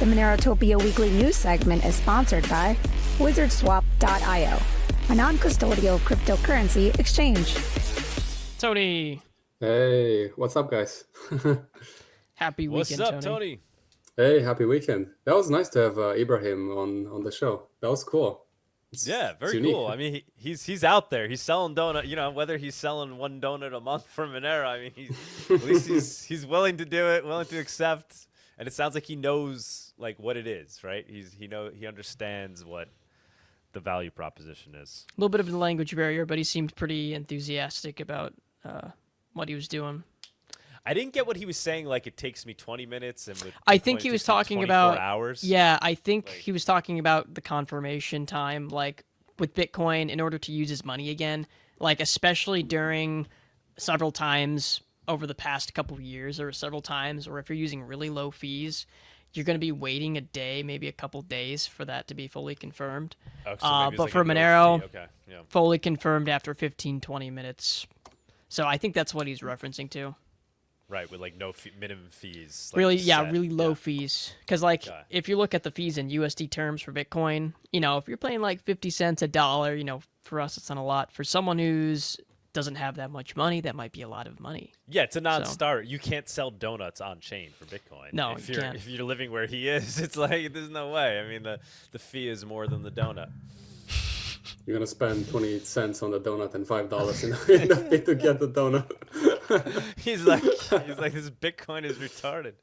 The MoneroTopia weekly news segment is sponsored by WizardSwap.io, a non-custodial cryptocurrency exchange. Tony. Hey, what's up, guys? Happy weekend, What's up, Tony? Hey, happy weekend. That was nice to have Ibrahim on the show. That was cool. Yeah, very cool. I mean, he's out there. He's selling donut. You know, whether he's selling one donut a month for Monero, I mean, at least he's willing to do it, willing to accept. And it sounds like he knows like what it is, right? He understands what the value proposition is. A little bit of a language barrier, but he seemed pretty enthusiastic about what he was doing. I didn't get what he was saying. Like it takes me 20 minutes, and with I think he was talking about hours. Yeah, I think he was talking about the confirmation time, like with Bitcoin, in order to use his money again. Like especially during several times over the past couple of years, or several times, or if you're using really low fees, you're going to be waiting a day, maybe a couple days for that to be fully confirmed. Oh, so but like for Monero, okay, yeah. fully confirmed after 15, 20 minutes. So I think that's what he's referencing to. Right, with like no minimum fees. Like Really, set. really low fees. Because like, if you look at the fees in USD terms for Bitcoin, you know, if you're paying like 50 cents, $1, you know, for us it's not a lot. For someone who's doesn't have that much money, that might be a lot of money. Yeah, it's a non-starter. You can't sell donuts on chain for Bitcoin. No, if you can't. If you're living where he is, it's like there's no way. I mean, the fee is more than the donut. You're gonna spend 20 cents on the donut and $5 in the fee to get the donut. he's like this Bitcoin is retarded.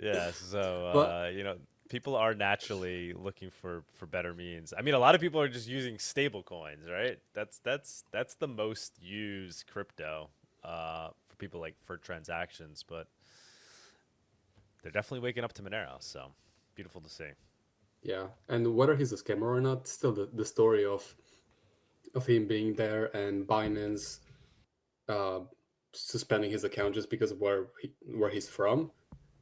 Yeah, so you know, people are naturally looking for better means. I mean, a lot of people are just using stable coins, right? That's the most used crypto for people, like for transactions, but they're definitely waking up to Monero, so beautiful to see. Yeah, and whether he's a scammer or not, still the story of him being there and Binance suspending his account just because of where he's from,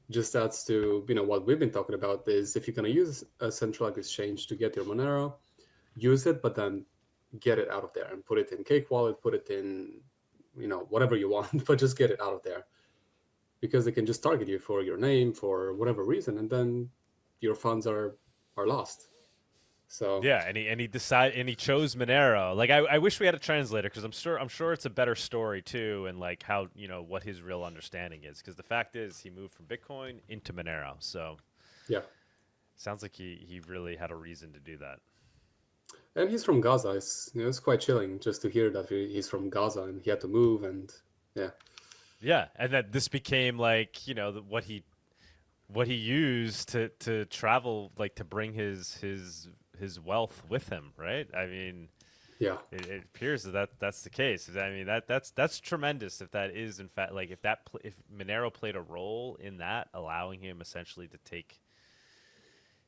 just adds to, you know, what we've been talking about is if you're going to use a centralized exchange to get your Monero, use it, but then get it out of there and put it in Cake Wallet, put it in, you know, whatever you want, but just get it out of there, because they can just target you for your name for whatever reason, and then your funds are lost. So yeah, and he chose Monero. Like I wish we had a translator, because I'm sure it's a better story too, and like how, you know, what his real understanding is, because the fact is he moved from Bitcoin into Monero. So yeah, sounds like he really had a reason to do that. and he's from Gaza. It's quite chilling just to hear that he's from Gaza and he had to move, and yeah, and that this became like, you know, what he used to travel, like to bring his wealth with him, right? I mean, yeah, it appears that's the case. I mean, that's tremendous if that is in fact, like if Monero played a role in that, allowing him essentially to take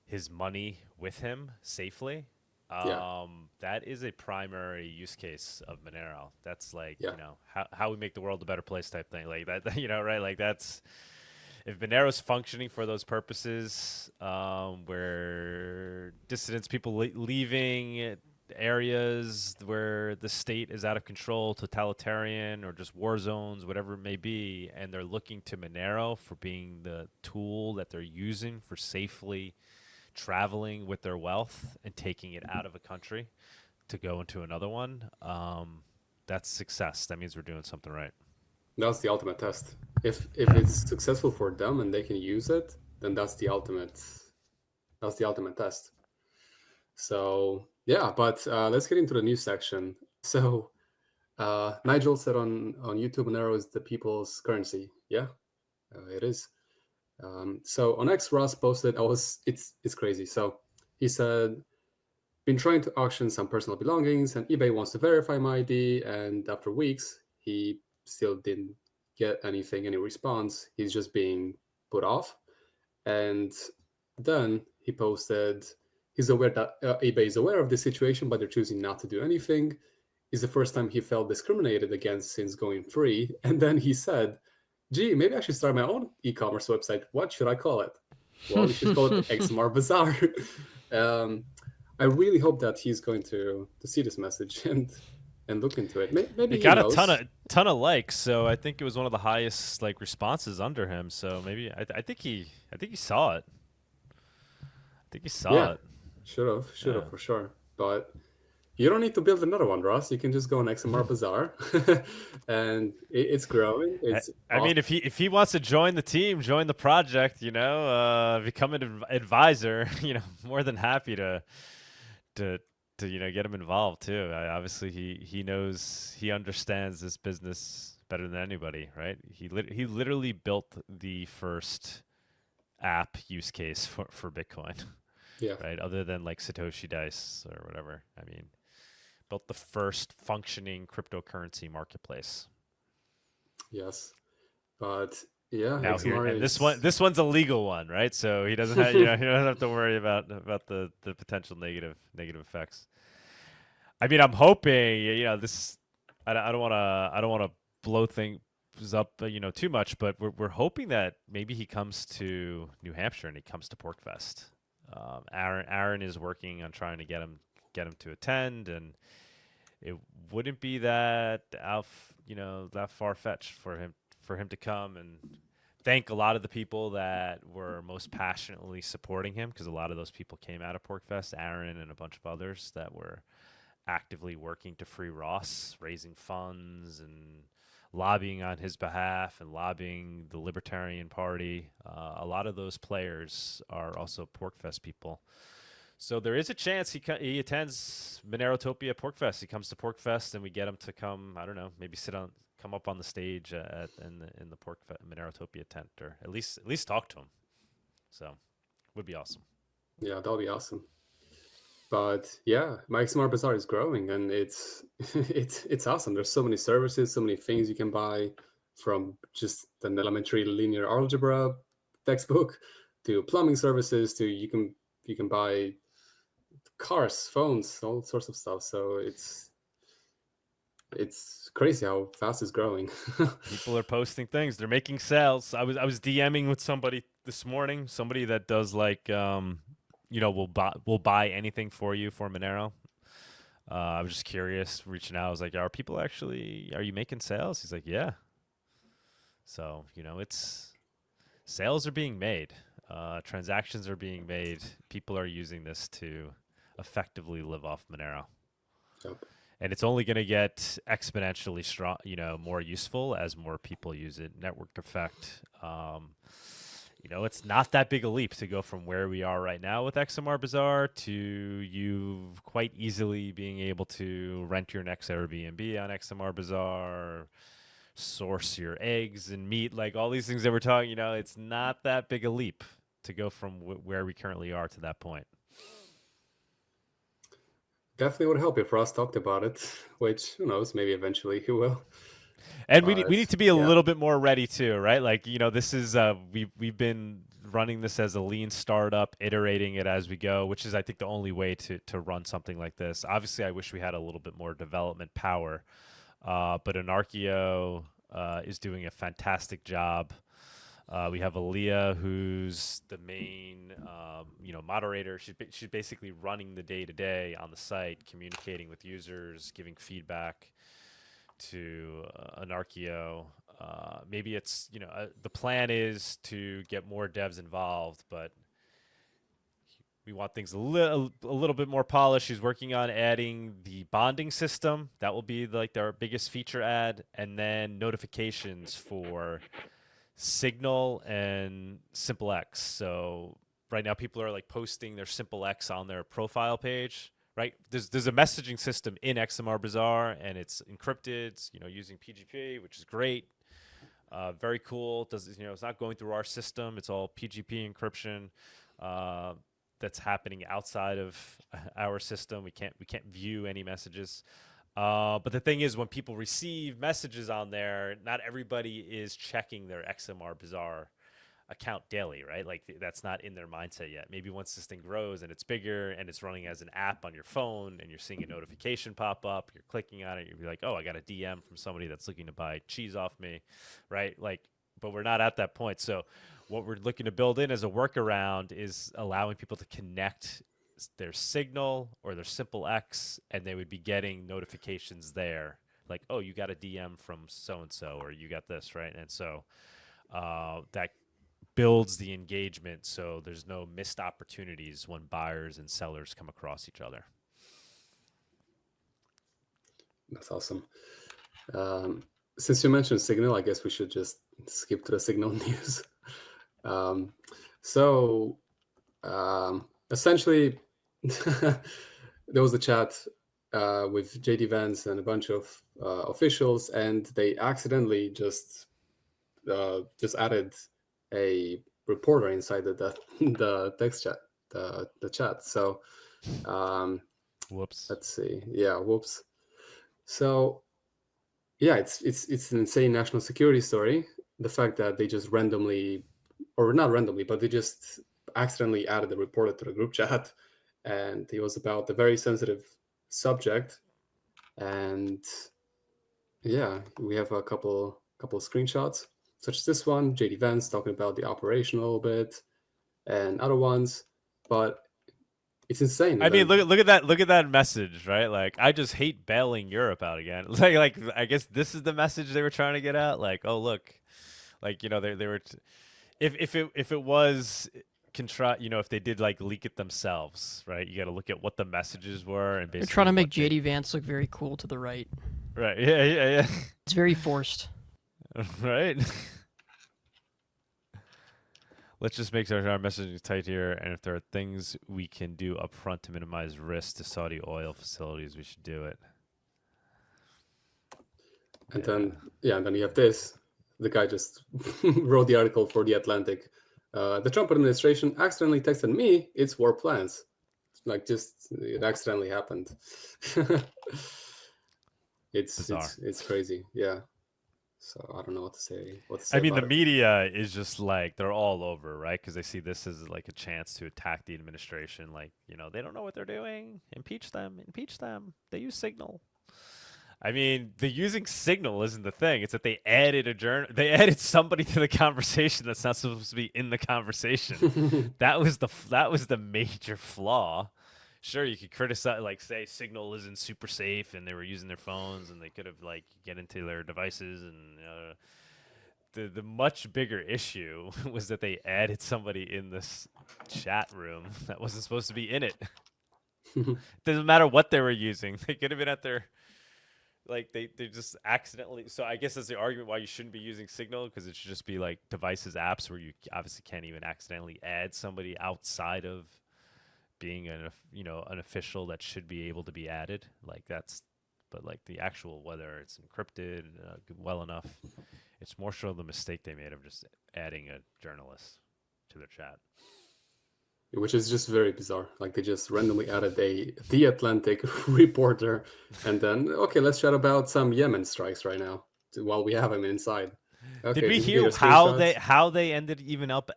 his money with him safely. That is a primary use case of Monero. That's like, you know, how we make the world a better place type thing, like that, you know, right? Like that's, if Monero's functioning for those purposes, where dissidents, people leaving areas where the state is out of control, totalitarian, or just war zones, whatever it may be, and they're looking to Monero for being the tool that they're using for safely traveling with their wealth and taking it out of a country to go into another one, that's success. That means we're doing something right. that's the ultimate test. If it's successful for them and they can use it, then that's the ultimate test. So yeah, but let's get into the news section. So Nigel said on YouTube, Monero is the people's currency. Yeah, it is. So on X, Ross posted, it's crazy. So he said, been trying to auction some personal belongings and eBay wants to verify my ID, and after weeks he still didn't get any response. He's just being put off. And then he posted, he's aware that eBay is aware of the situation, but they're choosing not to do anything. It's the first time he felt discriminated against since going free. And then he said, gee, maybe I should start my own e-commerce website. What should I call it? Well, you should call it XMR Bazaar. I really hope that he's going to see this message and look into it. Maybe it got a ton of likes, so I think it was one of the highest like responses under him. So maybe I think he saw it. think you saw Yeah, it. should have Yeah. for sure. But you don't need to build another one, Ross. You can just go on XMR Bazaar, and it's growing. It's I mean, awesome. if he wants to join the team, join the project, become an advisor, more than happy to get him involved too. Obviously, he knows, he understands this business better than anybody, right? He literally built the first app use case for Bitcoin, Yeah. right? Other than like Satoshi Dice or whatever. I mean, built the first functioning cryptocurrency marketplace. Yes. But yeah, Now here, XMR and is. this one's a legal one, right? So he doesn't have, he doesn't have to worry about the potential negative effects. I mean, I'm hoping, this. I don't want to blow things up, too much, but we're hoping that maybe he comes to New Hampshire and he comes to PorcFest. Aaron is working on trying to get him to attend, and it wouldn't be that that far fetched for him to come and thank a lot of the people that were most passionately supporting him, because a lot of those people came out of PorcFest, Aaron and a bunch of others that were actively working to free Ross, raising funds and lobbying on his behalf and lobbying the Libertarian Party. A lot of those players are also PorcFest people. So there is a chance he attends MoneroTopia PorcFest. He comes to PorcFest and we get him to come, I don't know, maybe come up on the stage in the MoneroTopia tent, or at least talk to him. So would be awesome. Yeah, that'll be awesome. But yeah, my XMR Bazaar is growing, and it's it's awesome. There's so many services, so many things you can buy, from just an elementary linear algebra textbook to plumbing services to you can buy cars, phones, all sorts of stuff. So it's crazy how fast it's growing. People are posting things. They're making sales. I was DMing with somebody this morning. Somebody that does like will buy anything for you for Monero. I was just curious, reaching out. I was like, are you making sales? He's like, yeah. So it's sales are being made. Transactions are being made. People are using this to effectively live off Monero. Yep. And it's only going to get exponentially strong, more useful as more people use it. Network effect. It's not that big a leap to go from where we are right now with XMR Bazaar to you quite easily being able to rent your next Airbnb on XMR Bazaar, source your eggs and meat, like all these things that we're talking. It's not that big a leap to go from where we currently are to that point. Definitely would help if Ross talked about it, which who knows, maybe eventually he will. And we But need to be a yeah, little bit more ready too, right? Like, this is we've been running this as a lean startup, iterating it as we go, which is I think the only way to run something like this. Obviously, I wish we had a little bit more development power, but Anarchio is doing a fantastic job. We have Aaliyah, who's the main, moderator. She's basically running the day-to-day on the site, communicating with users, giving feedback to Anarchio. Maybe it's, the plan is to get more devs involved, but we want things a little bit more polished. She's working on adding the bonding system. That will be like their biggest feature add, and then notifications for Signal and SimpleX. So right now people are like posting their SimpleX on their profile page, right? There's a messaging system in XMR Bazaar, and it's encrypted, using PGP, which is great. Very cool. It's not going through our system. It's all PGP encryption. That's happening outside of our system. We can't view any messages. But the thing is, when people receive messages on there, not everybody is checking their XMR Bazaar account daily, right? Like that's not in their mindset yet. Maybe once this thing grows and it's bigger and it's running as an app on your phone and you're seeing a notification pop up, you're clicking on it, you'll be like, oh, I got a DM from somebody that's looking to buy cheese off me, right? Like, but we're not at that point. So what we're looking to build in as a workaround is allowing people to connect their Signal or their SimpleX, and they would be getting notifications there, like, oh, you got a DM from so and so, or you got this, right? And so that builds the engagement so there's no missed opportunities when buyers and sellers come across each other. That's awesome. Since you mentioned Signal, I guess we should just skip to the Signal news. Essentially, there was a chat with JD Vance and a bunch of officials, and they accidentally just added a reporter inside the text chat, the chat. So, Whoops. let's see. Yeah, whoops. So, yeah, it's an insane national security story. The fact that they just randomly, or not randomly, but they just accidentally added the reporter to the group chat, and it was about a very sensitive subject. And yeah, we have a couple screenshots, such as this one, JD Vance talking about the operational bit, and other ones. But it's insane. I mean, look at that message, right? Like, I just hate bailing Europe out again. Like I guess this is the message they were trying to get at. Like, oh look, like, you know, they were, if it was if they did like leak it themselves, right? You got to look at what the messages were and basically They're trying to make JD Vance look very cool to the right. Right. Yeah. It's very forced. Right. Let's just make sure our messaging is tight here, and if there are things we can do up front to minimize risk to Saudi oil facilities, we should do it. And then you have this. The guy just wrote the article for The Atlantic. The Trump administration accidentally texted me its war plans. Like, just, it accidentally happened. It's crazy. Yeah. So I don't know what to say. I mean, the media is just like, they're all over, right? Because they see this as like a chance to attack the administration. Like, you know, they don't know what they're doing. Impeach them. They use Signal. I mean, the using Signal isn't the thing. It's that they added they added somebody to the conversation that's not supposed to be in the conversation. that was the major flaw. Sure, you could criticize, like, say Signal isn't super safe and they were using their phones and they could have, like, get into their devices, and the much bigger issue was that they added somebody in this chat room that wasn't supposed to be in it. Doesn't matter what they were using. They could have been at their, like, they just accidentally. So I guess that's the argument why you shouldn't be using Signal, because it should just be like devices, apps where you obviously can't even accidentally add somebody outside of being an official that should be able to be added. Like, that's, but like the actual, whether it's encrypted well enough, it's more so the mistake they made of just adding a journalist to their chat. Which is just very bizarre. Like, they just randomly added The Atlantic reporter, and then, okay, let's chat about some Yemen strikes right now while we have him inside. Okay, did we hear how they ended even up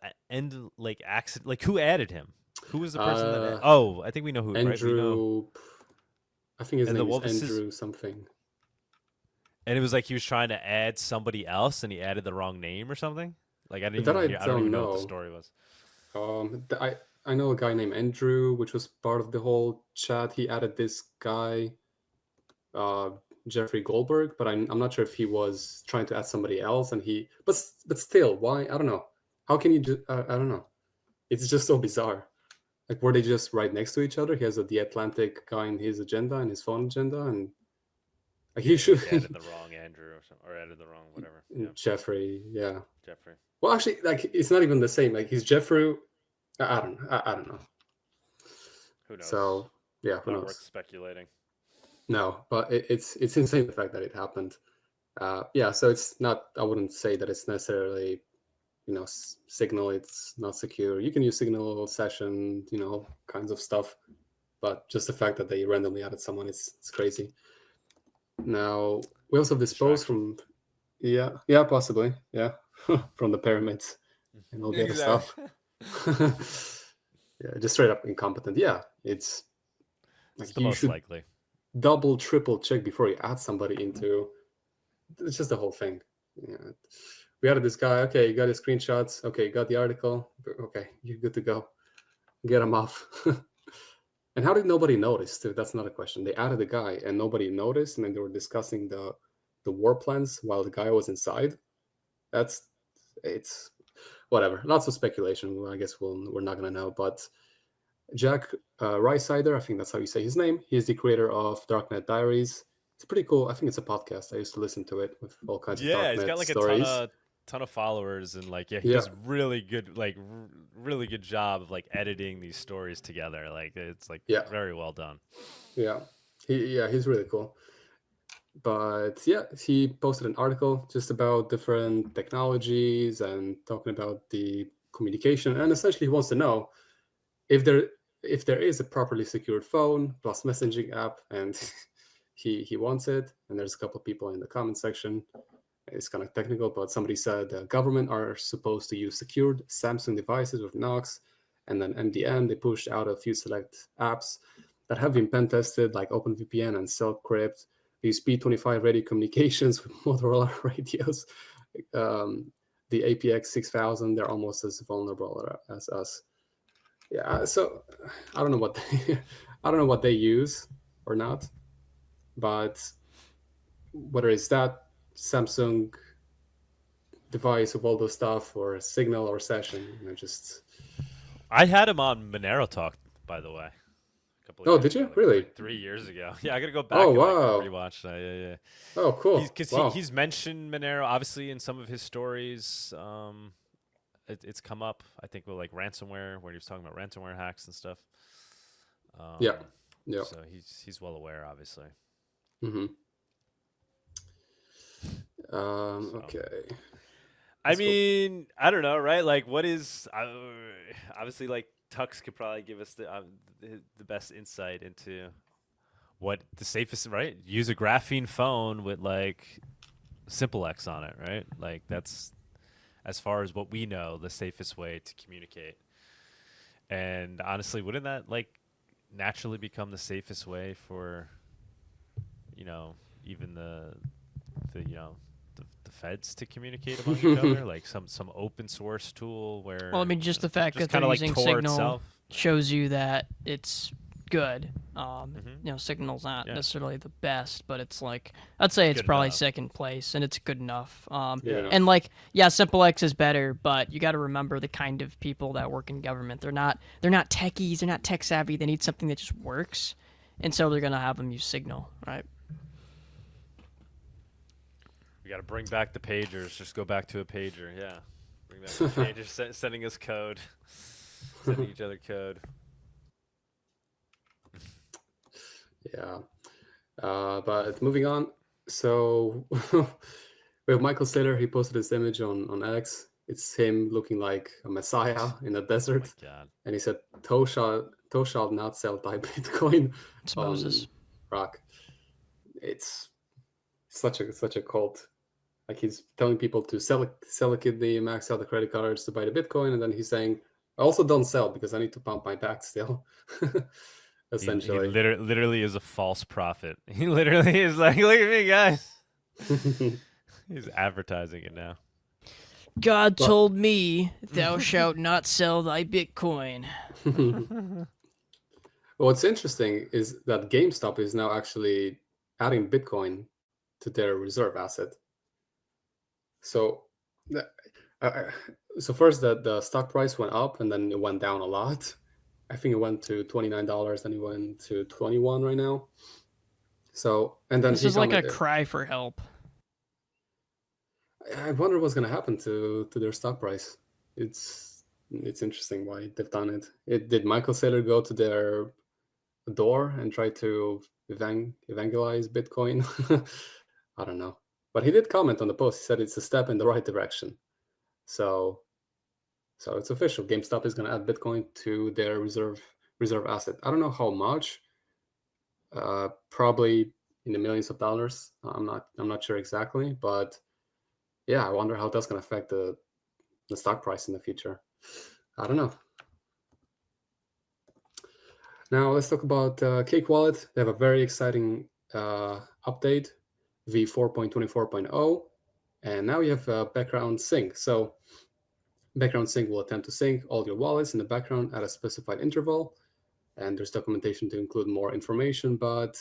like accident? Like, who added him? Who was the person that? Oh, I think we know who. Andrew. Right? I think his name is Andrew something. And it was like he was trying to add somebody else, and he added the wrong name or something. Like, I don't even know what the story was. I know a guy named Andrew, which was part of the whole chat. He added this guy, Jeffrey Goldberg, but I'm not sure if he was trying to add somebody else. And but still, why? I don't know. How can you do? I don't know. It's just so bizarre. Like, were they just right next to each other? He has The Atlantic guy in his agenda and his phone agenda, and like, he should added the wrong Andrew or added the wrong whatever. Yeah. Jeffrey, yeah. Jeffrey. Well, actually, like, it's not even the same. Like, he's Jeffrey. I don't know. Who knows? So yeah, who knows? Worth speculating. No, but it's insane, the fact that it happened. Yeah, so it's not. I wouldn't say that it's necessarily, Signal. It's not secure. You can use Signal session, kinds of stuff, but just the fact that they randomly added someone, it's crazy. Now we also have this post from, possibly, from the pyramids and all the other stuff. Yeah, just straight up incompetent. Yeah, it's like, the most likely. Double, triple check before you add somebody into. It's just the whole thing. Yeah, we added this guy. Okay, you got his screenshots. Okay, you got the article. Okay, you're good to go. Get him off. And how did nobody notice? Too? That's another question. They added the guy and nobody noticed, and then they were discussing the war plans while the guy was inside. whatever. Lots of speculation. I guess we're not gonna know. But Jack Rysider, I think that's how you say his name. He's the creator of Darknet Diaries. It's pretty cool. I think it's a podcast. I used to listen to it with all kinds of Yeah, he's Darknet got like a stories. ton of followers, and like he Yeah. does really good really good job of like editing these stories together. Like it's like very well done. Yeah, he's really cool. But yeah, he posted an article just about different technologies and talking about the communication, and essentially he wants to know if there is a properly secured phone plus messaging app, and he wants it. And there's a couple of people in the comment section. It's kind of technical, but somebody said the government are supposed to use secured Samsung devices with Knox, and then MDM, they pushed out a few select apps that have been pen tested, like OpenVPN and Cellcrypt. They use P25 radio communications with Motorola radios. The APX 6000, they're almost as vulnerable as us. Yeah, so I don't know what I don't know what they use or not, but whether it's that Samsung device with all those stuff or a Signal or Session, just. I had him on Monero Talk, by the way. A couple of Oh, years did you? ago, like Really? 3 years ago. Yeah, I gotta go back Oh, and wow. like rewatch that. Yeah. Oh, cool. Because Wow. he's mentioned Monero obviously in some of his stories. It's come up, I think, with like ransomware, where he was talking about ransomware hacks and stuff. Yeah. So he's well aware, obviously. Mm-hmm. Okay. I mean, I don't know, right? Like, what is obviously like Tux could probably give us the best insight into what the safest, right? Use a graphene phone with like Simple X on it, right? Like that's, as far as what we know, the safest way to communicate. And honestly, wouldn't that like naturally become the safest way for, even the feds to communicate among each other, like some open source tool where. Well, I mean, just the fact that they're using Signal shows you that it's good. Signal's not necessarily the best, but it's like, I'd say it's probably second place, and it's good enough. And like, Simple X is better, but you got to remember the kind of people that work in government. They're not techies. They're not tech savvy. They need something that just works, and so they're gonna have them use Signal, right? We got to bring back the pagers. Just go back to a pager. Yeah, bring back the pagers. Sending us code, sending each other code. Yeah. But moving on. So we have Michael Saylor. He posted this image on X. It's him looking like a messiah in the desert. Oh my God. And he said, "Thou shalt not sell thy Bitcoin." It's Moses. Rock. It's such a cult. Like, he's telling people to sell a kidney, max out the credit cards to buy the Bitcoin, and then he's saying, "I also don't sell because I need to pump my back still." Essentially, he literally is a false prophet. He literally is like, "Look at me, guys." He's advertising it now. God told me, "Thou shalt not sell thy Bitcoin." What's interesting is that GameStop is now actually adding Bitcoin to their reserve asset. So, first the stock price went up and then it went down a lot. I think it went to $29, then it went to $21 right now. So, and then this is like a cry for help. I wonder what's going to happen to their stock price. It's interesting why they've done it. Did Michael Saylor go to their door and try to evangelize Bitcoin? I don't know. But he did comment on the post. He said it's a step in the right direction. So it's official. GameStop is going to add Bitcoin to their reserve asset. I don't know how much. Probably in the millions of dollars. I'm not sure exactly, but yeah, I wonder how that's going to affect the stock price in the future. I don't know. Now let's talk about Cake Wallet. They have a very exciting update, v4.24.0, and now you have background sync. So background sync will attempt to sync all your wallets in the background at a specified interval, and there's documentation to include more information, but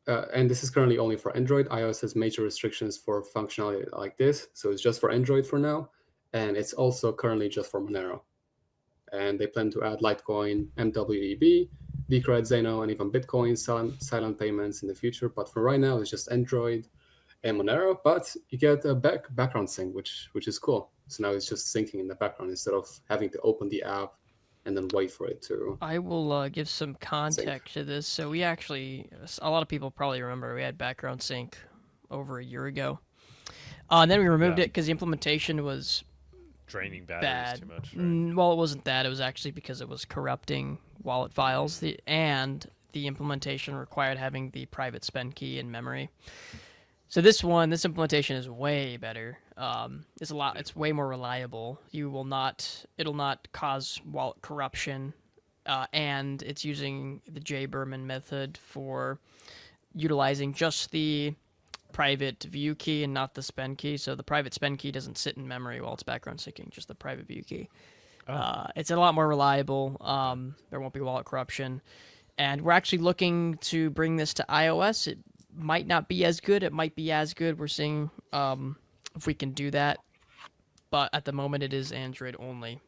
and this is currently only for Android. iOS has major restrictions for functionality like this, so it's just for Android for now. and it's also currently just for Monero. And they plan to add Litecoin, MWEB, Decred, Zeno, and even Bitcoin silent payments in the future. But for right now, it's just Android and Monero. But you get a background sync, which is cool. So now it's just syncing in the background instead of having to open the app and then wait for it to. I will give some context to this. So we actually, a lot of people probably remember we had background sync over a year ago. And then we removed it because the implementation was draining batteries bad. too much. Right? Well, it wasn't that. It was actually because it was corrupting wallet files. And the implementation required having the private spend key in memory. So this implementation is way better. It's way more reliable. It'll not cause wallet corruption, and it's using the J. Berman method for utilizing just the private view key and not the spend key. So the private spend key doesn't sit in memory while it's background syncing, just the private view key. It's a lot more reliable. There won't be wallet corruption, and we're actually looking to bring this to iOS. It might not be as good. It might be as good. We're seeing if we can do that. But at the moment, it is Android only.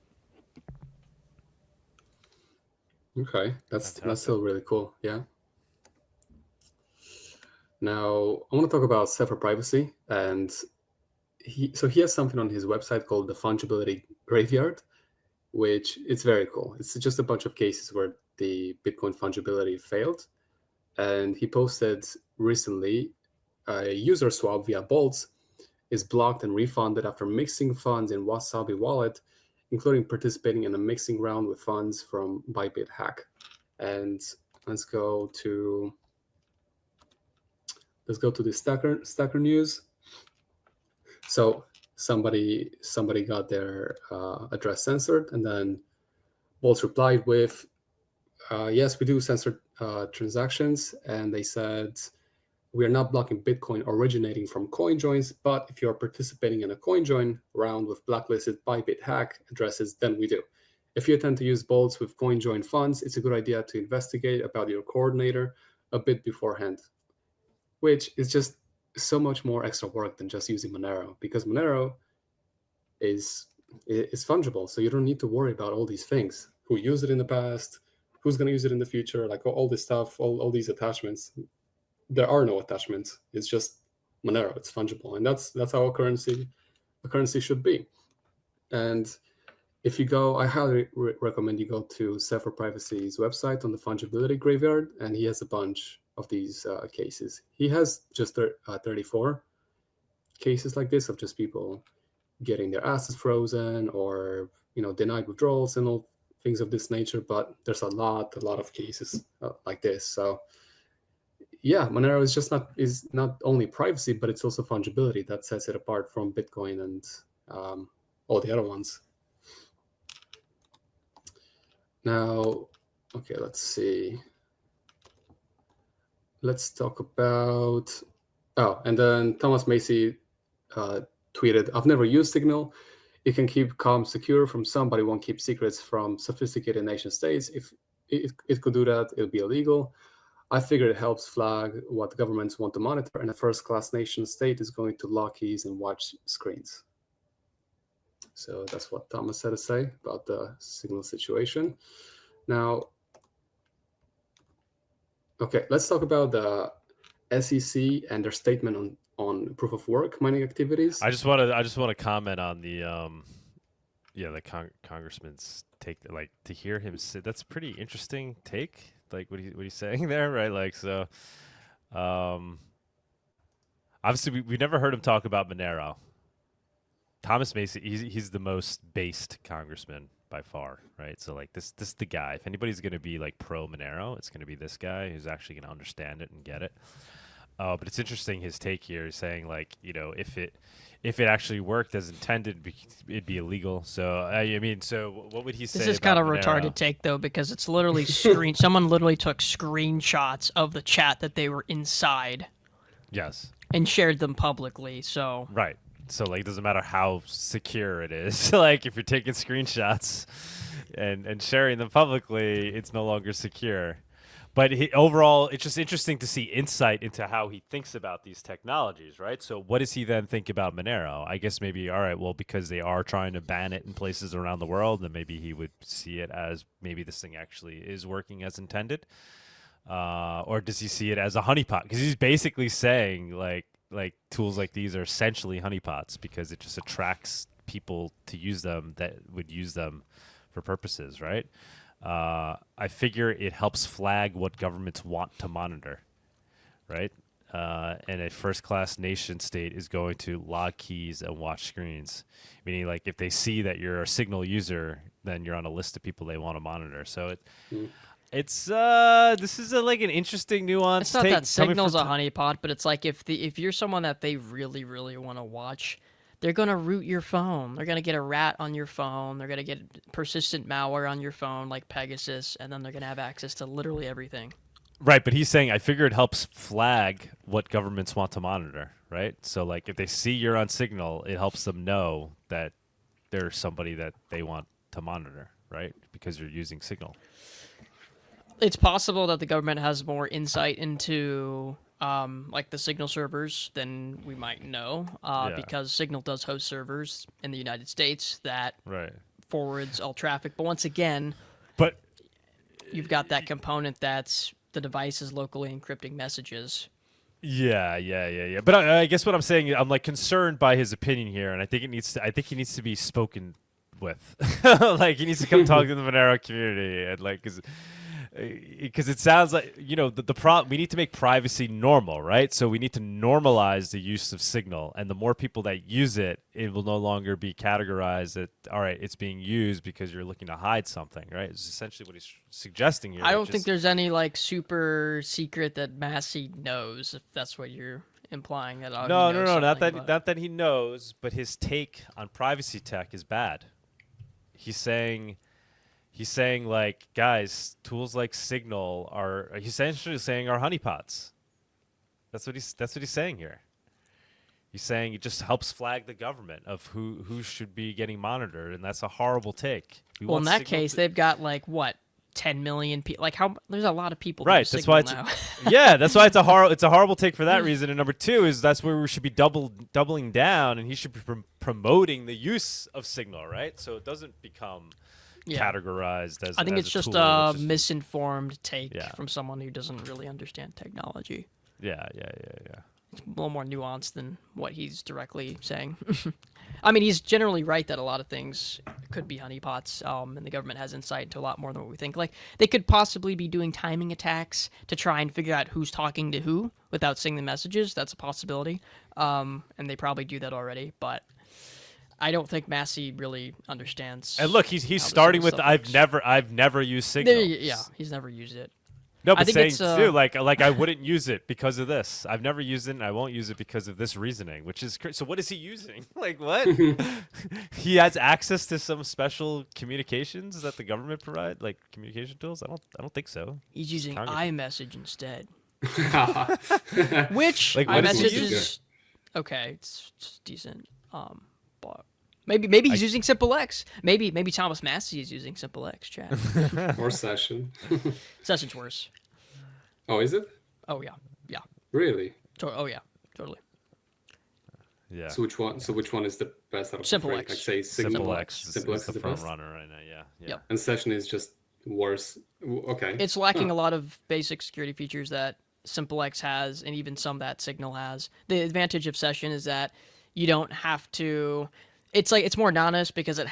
Okay, that's still really cool. Yeah. Now I want to talk about separate privacy, and he has something on his website called the Fungibility Graveyard, which it's very cool. It's just a bunch of cases where the Bitcoin fungibility failed. And he posted recently a user swap via Bolts is blocked and refunded after mixing funds in Wasabi wallet, including participating in a mixing round with funds from Bybit hack. And let's go to the Stacker news. So somebody got their address censored, and then Bolts replied with, yes, we do censor transactions, and they said, we are not blocking Bitcoin originating from coin joins, but if you are participating in a coin join round with blacklisted Bybit hack addresses, then we do. If you intend to use Bolts with coin join funds, it's a good idea to investigate about your coordinator a bit beforehand, which is just so much more extra work than just using Monero, because Monero is fungible, so you don't need to worry about all these things. Who used it in the past? Who's going to use it in the future? Like all this stuff, all these attachments. There are no attachments. It's just Monero. It's fungible, and that's how a currency should be. And if you go, I highly recommend you go to Sefer Privacy's website on the Fungibility Graveyard, and he has a bunch of these cases. He has just 34 cases like this of just people getting their assets frozen or denied withdrawals and all things of this nature. But there's a lot of cases like this. So yeah, Monero is not only privacy, but it's also fungibility that sets it apart from Bitcoin and all the other ones. Now, okay, let's see. Let's talk about. Oh, and then Thomas Macy tweeted, "I've never used Signal. It can keep comms secure from some, but it won't keep secrets from sophisticated nation states. If it could do that, it'll be illegal. I figure it helps flag what governments want to monitor, and a first-class nation state is going to lock keys and watch screens." So that's what Thomas had to say about the Signal situation. Now, okay, let's talk about the SEC and their statement on proof of work mining activities. I just want to comment on the the congressman's take. Like, to hear him say, that's a pretty interesting take. Like what he's saying there, right? Like, so obviously we've never heard him talk about Monero. Thomas Macy, he's the most based congressman by far, right? So like this is the guy. If anybody's going to be like pro Monero, it's going to be this guy who's actually going to understand it and get it. But it's interesting his take here is saying, like, if it actually worked as intended, it'd be illegal. So I mean, so what would he say? This is kind of Monero? Retarded take though, because it's literally someone literally took screenshots of the chat that they were inside. Yes. And shared them publicly. So right. So like, it doesn't matter how secure it is. Like, if you're taking screenshots and sharing them publicly, it's no longer secure. But overall, it's just interesting to see insight into how he thinks about these technologies, right? So what does he then think about Monero? I guess maybe, all right, well, because they are trying to ban it in places around the world, then maybe he would see it as maybe this thing actually is working as intended. Or does he see it as a honeypot? Because he's basically saying like tools like these are essentially honeypots because it just attracts people to use them that would use them for purposes, right? I figure it helps flag what governments want to monitor, right? And a first-class nation state is going to log keys and watch screens, meaning like if they see that you're a Signal user, then you're on a list of people they want to monitor. So it's this is like an interesting nuance. It's not that Signal's a honeypot, but it's like if you're someone that they really, really want to watch, they're going to root your phone. They're going to get a rat on your phone. They're going to get persistent malware on your phone like Pegasus, and then they're going to have access to literally everything. Right, but he's saying, I figure it helps flag what governments want to monitor, right? So, like, if they see you're on Signal, it helps them know that there's somebody that they want to monitor, right? Because you're using Signal. It's possible that the government has more insight into like the Signal servers than we might know, because Signal does host servers in the United States that forwards all traffic. But once again, you've got that component that's the device is locally encrypting messages. Yeah. But I guess what I'm saying, I'm like concerned by his opinion here, and I think he needs to be spoken with. Like he needs to come talk to the Monero community, and like because it sounds like we need to make privacy normal, right? So we need to normalize the use of Signal, and the more people that use it, it will no longer be categorized that all right, it's being used because you're looking to hide something, right? It's essentially what he's suggesting here. I don't think there's any like super secret that Massey knows, if that's what you're implying. That no, not that he knows, but his take on privacy tech is bad. He's saying like, guys, tools like Signal are essentially saying are honeypots. That's what he's saying here. He's saying it just helps flag the government of who should be getting monitored, and that's a horrible take. Well, in that case, they've got like what 10 million people. Like there's a lot of people. Right. That's why it's that's why it's a horrible take for that reason. And number two is that's where we should be doubling down, and he should be promoting the use of Signal, right? So it doesn't become categorized as. I think as it's just tool, a misinformed take from someone who doesn't really understand technology. Yeah. It's a little more nuanced than what he's directly saying. I mean, he's generally right that a lot of things could be honeypots, and the government has insight into a lot more than what we think. Like, they could possibly be doing timing attacks to try and figure out who's talking to who without seeing the messages. That's a possibility, and they probably do that already, but I don't think Massey really understands. And look, he's starting with I've never used Signal. He's never used it. No, but saying too, like I wouldn't use it because of this. I've never used it, and I won't use it because of this reasoning. Which is so. What is he using? Like what? He has access to some special communications that the government provide, like communication tools. I don't think so. He's using iMessage instead. Which like iMessage is okay. It's decent. But maybe he's using SimpleX. Maybe Thomas Massey is using SimpleX chat. Or Session. Session's worse. Oh, is it? Oh yeah. Really? Oh yeah, totally. Yeah. So which one is the best out of SimpleX. Like say Signal. SimpleX is the front runner right now. Yeah. And Session is just worse. Okay. It's lacking a lot of basic security features that SimpleX has, and even some that Signal has. The advantage of Session is that you don't have to. It's more anonymous because it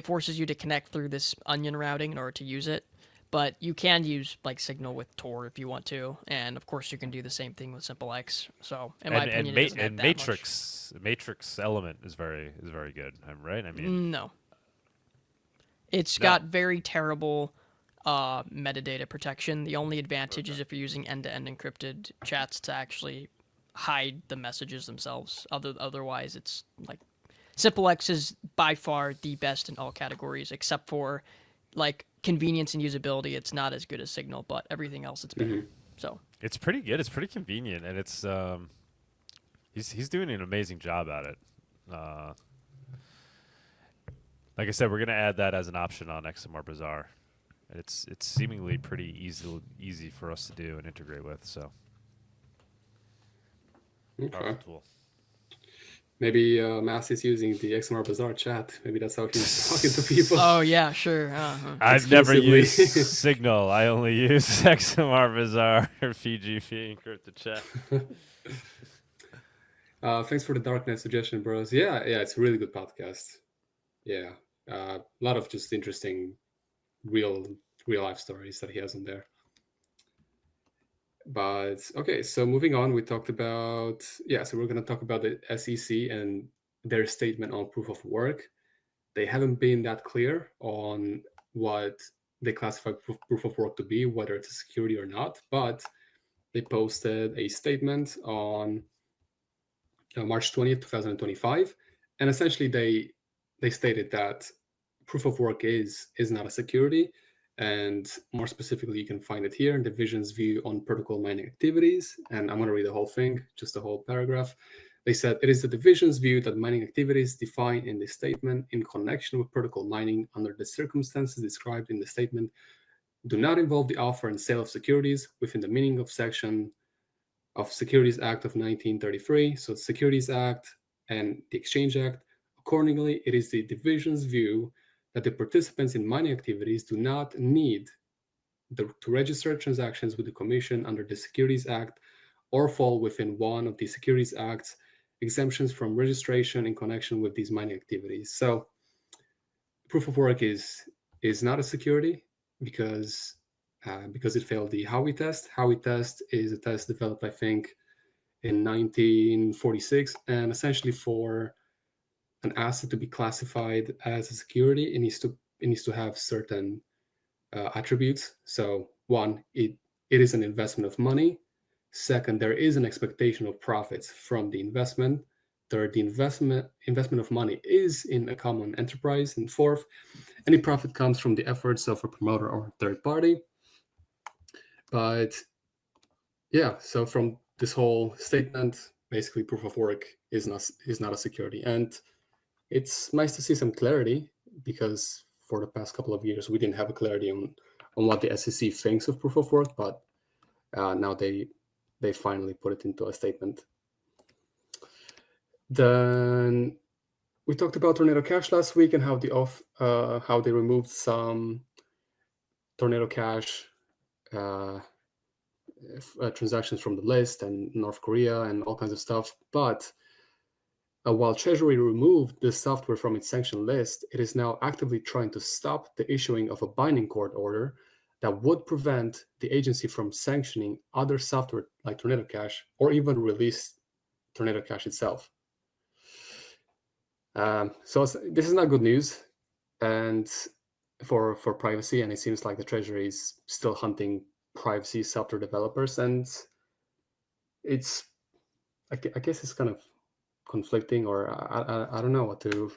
forces you to connect through this onion routing in order to use it. But you can use like Signal with Tor if you want to, and of course you can do the same thing with SimpleX. So in my opinion, it doesn't have that Matrix element is very good. Right? I mean, no. It's got very terrible metadata protection. The only advantage is if you're using end-to-end encrypted chats to actually hide the messages themselves. Otherwise, it's like SimpleX is by far the best in all categories, except for like convenience and usability. It's not as good as Signal, but everything else it's better. So it's pretty good. It's pretty convenient, and it's he's doing an amazing job at it. Like I said, we're gonna add that as an option on XMR Bazaar, It's seemingly pretty easy for us to do and integrate with. So powerful tool. Maybe Mass is using the XMR Bazaar chat. Maybe that's how he's talking to people. Oh yeah, sure. I've never used Signal. I only use XMR Bazaar or PGP encrypted chat. Thanks for the Darknet suggestion, bros. Yeah, it's a really good podcast. Yeah, a lot of just interesting, real life stories that he has in there. But okay, so moving on, we talked about so we're going to talk about the SEC and their statement on proof of work. They haven't been that clear on what they classify proof of work to be, whether it's a security or not, but they posted a statement on March 20th, 2025, and essentially they stated that proof of work is not a security, and more specifically, you can find it here in the Division's view on protocol mining activities, and I'm going to read the whole thing, just the whole paragraph. They said, it is the Division's view that mining activities defined in this statement in connection with protocol mining under the circumstances described in the statement do not involve the offer and sale of securities within the meaning of section of Securities Act of 1933, so the Securities Act and the Exchange Act. Accordingly, it is the Division's view that the participants in mining activities do not need to register transactions with the Commission under the Securities Act or fall within one of the Securities Act's exemptions from registration in connection with these mining activities. So proof of work is not a security because it failed the Howey test. Howey test is a test developed, I think, in 1946, and essentially for an asset to be classified as a security, it needs to have certain attributes. So one, it is an investment of money. Second, there is an expectation of profits from the investment. Third, the investment of money is in a common enterprise. And fourth, any profit comes from the efforts of a promoter or a third party. But yeah, so from this whole statement, basically proof of work is not a security. And it's nice to see some clarity, because for the past couple of years, we didn't have a clarity on what the SEC thinks of proof of work, but now they finally put it into a statement. Then we talked about Tornado Cash last week and how they removed some Tornado Cash transactions from the list, and North Korea and all kinds of stuff. But while Treasury removed the software from its sanctioned list, it is now actively trying to stop the issuing of a binding court order that would prevent the agency from sanctioning other software like Tornado Cash, or even release Tornado Cash itself. So this is not good news, and for privacy, and it seems like the Treasury is still hunting privacy software developers, and I guess it's kind of conflicting, or I don't know what to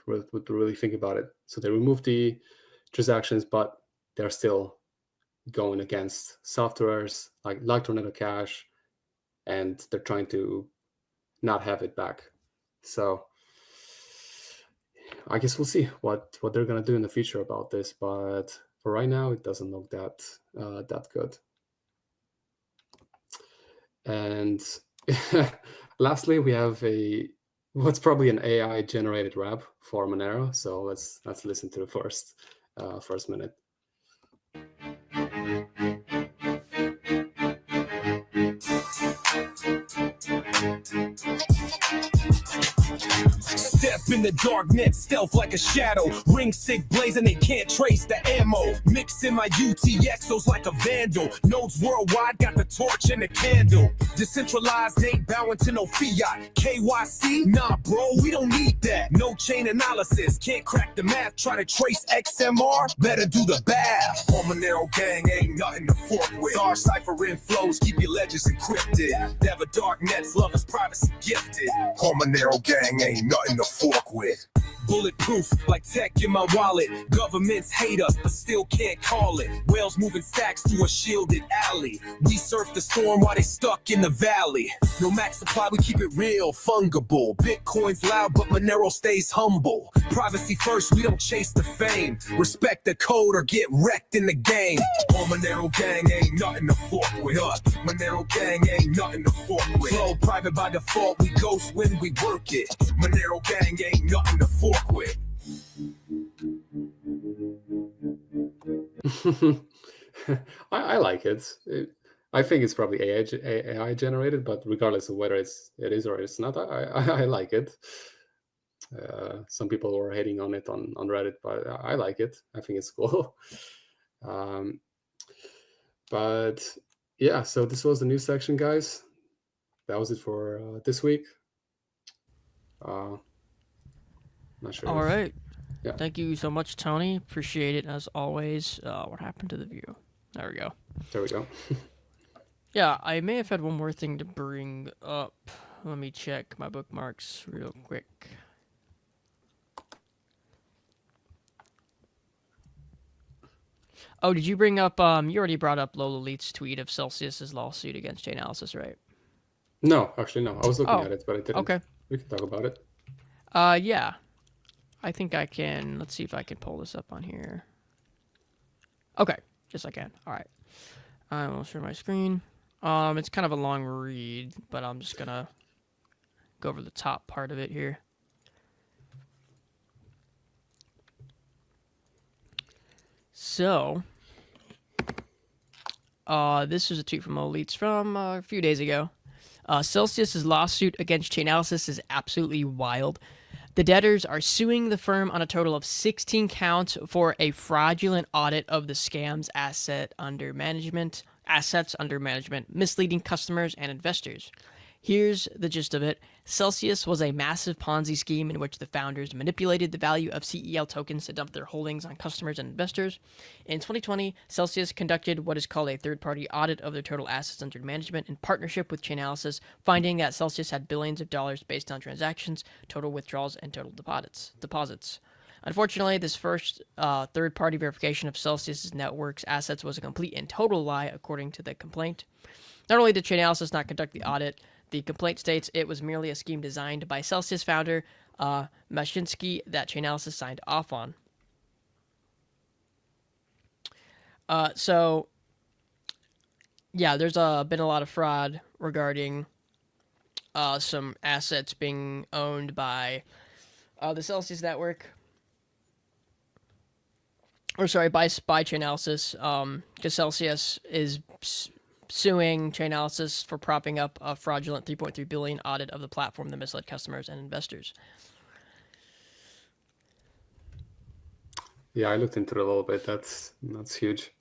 really think about it. So they removed the transactions, but they're still going against softwares like Tornado Cash, and they're trying to not have it back. So I guess we'll see what they're gonna do in the future about this, but for right now, it doesn't look that good. And lastly, we have what's probably an AI generated rap for Monero. So let's listen to the first minute. Step in the dark net, stealth like a shadow. Ring sick blazing, they can't trace the ammo. Mixing my UTXOs like a vandal. Nodes worldwide, got the torch and the candle. Decentralized, ain't bowing to no fiat. KYC? Nah, bro, we don't need that. No chain analysis, can't crack the math. Try to trace XMR, better do the bath. On Monero gang, ain't nothing to fork with. Our cipher inflows, keep your ledgers encrypted. Never dark nets, love is privacy gifted. On Monero gang, ain't nothing to fork with. Bulletproof like tech in my wallet. Governments hate us, but still can't call it. Whales moving stacks through a shielded alley. We surf the storm while they stuck in the valley. No max supply, we keep it real, fungible. Bitcoin's loud, but Monero stays humble. Privacy first, we don't chase the fame. Respect the code or get wrecked in the game. On Monero gang ain't nothing to fork with us. Monero gang ain't nothing to fork with. Flow private by default, we ghost when we work it. Monero gang ain't nothing to fork with. I like it. I think it's probably AI generated, but regardless of whether it is or it's not, I like it. Some people were hating on it on Reddit, but I like it. I think it's cool. But yeah, so this was the news section, guys. That was it for this week. Not sure. All right. Yeah. Thank you so much, Tony. Appreciate it as always. What happened to the view? There we go. There we go. Yeah, I may have had one more thing to bring up. Let me check my bookmarks real quick. Oh, did you bring up, you already brought up Lola Leet's tweet of Celsius's lawsuit against Chainalysis, right? No, actually, no. I was looking at it, but I didn't. Okay. We can talk about it. Yeah. I think I can. Let's see if I can pull this up on here. Okay. Yes, I can. All right. I will share my screen. It's kind of a long read, but I'm just going to go over the top part of it here. So, this is a tweet from Elites from a few days ago. Celsius's lawsuit against Chainalysis is absolutely wild. The debtors are suing the firm on a total of 16 counts for a fraudulent audit of the scam's assets under management, misleading customers and investors. Here's the gist of it. Celsius was a massive Ponzi scheme in which the founders manipulated the value of CEL tokens to dump their holdings on customers and investors. In 2020, Celsius conducted what is called a third-party audit of their total assets under management in partnership with Chainalysis, finding that Celsius had billions of dollars based on transactions, total withdrawals, and total deposits. Unfortunately, this first third-party verification of Celsius's network's assets was a complete and total lie, according to the complaint. Not only did Chainalysis not conduct the audit, the complaint states it was merely a scheme designed by Celsius founder Mashinsky that Chainalysis signed off on. So, yeah, there's been a lot of fraud regarding some assets being owned by the Celsius network. Or sorry, by Chainalysis, because Celsius is suing Chainalysis for propping up a fraudulent $3.3 billion audit of the platform that misled customers and investors. Yeah, I looked into it a little bit. That's huge.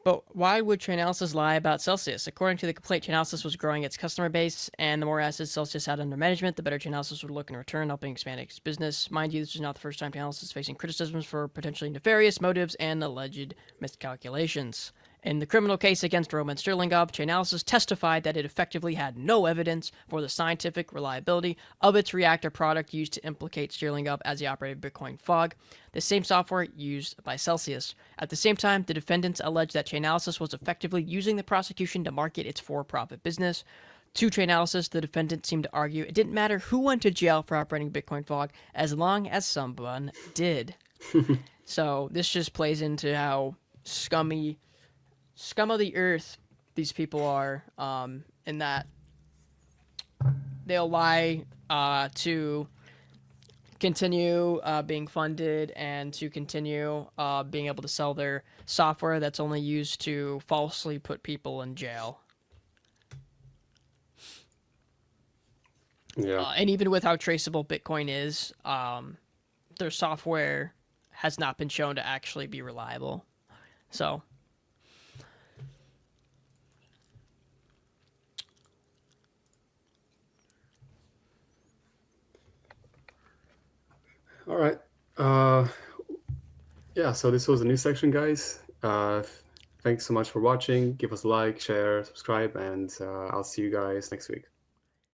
But why would Chainalysis lie about Celsius? According to the complaint, Chainalysis was growing its customer base, and the more assets Celsius had under management, the better Chainalysis would look in return, helping expand its business. Mind you, this is not the first time Chainalysis is facing criticisms for potentially nefarious motives and alleged miscalculations. In the criminal case against Roman Sterlingov, Chainalysis testified that it effectively had no evidence for the scientific reliability of its reactor product used to implicate Sterlingov as the operator of Bitcoin Fog, the same software used by Celsius. At the same time, the defendants alleged that Chainalysis was effectively using the prosecution to market its for-profit business. To Chainalysis, the defendants seemed to argue it didn't matter who went to jail for operating Bitcoin Fog as long as someone did. So this just plays into how scum of the earth these people are, in that they'll lie to continue being funded and to continue being able to sell their software that's only used to falsely put people in jail. Yeah. And even with how traceable Bitcoin is, their software has not been shown to actually be reliable. So all right. Yeah, so this was the news section, guys. Thanks so much for watching. Give us a like, share, subscribe, and I'll see you guys next week.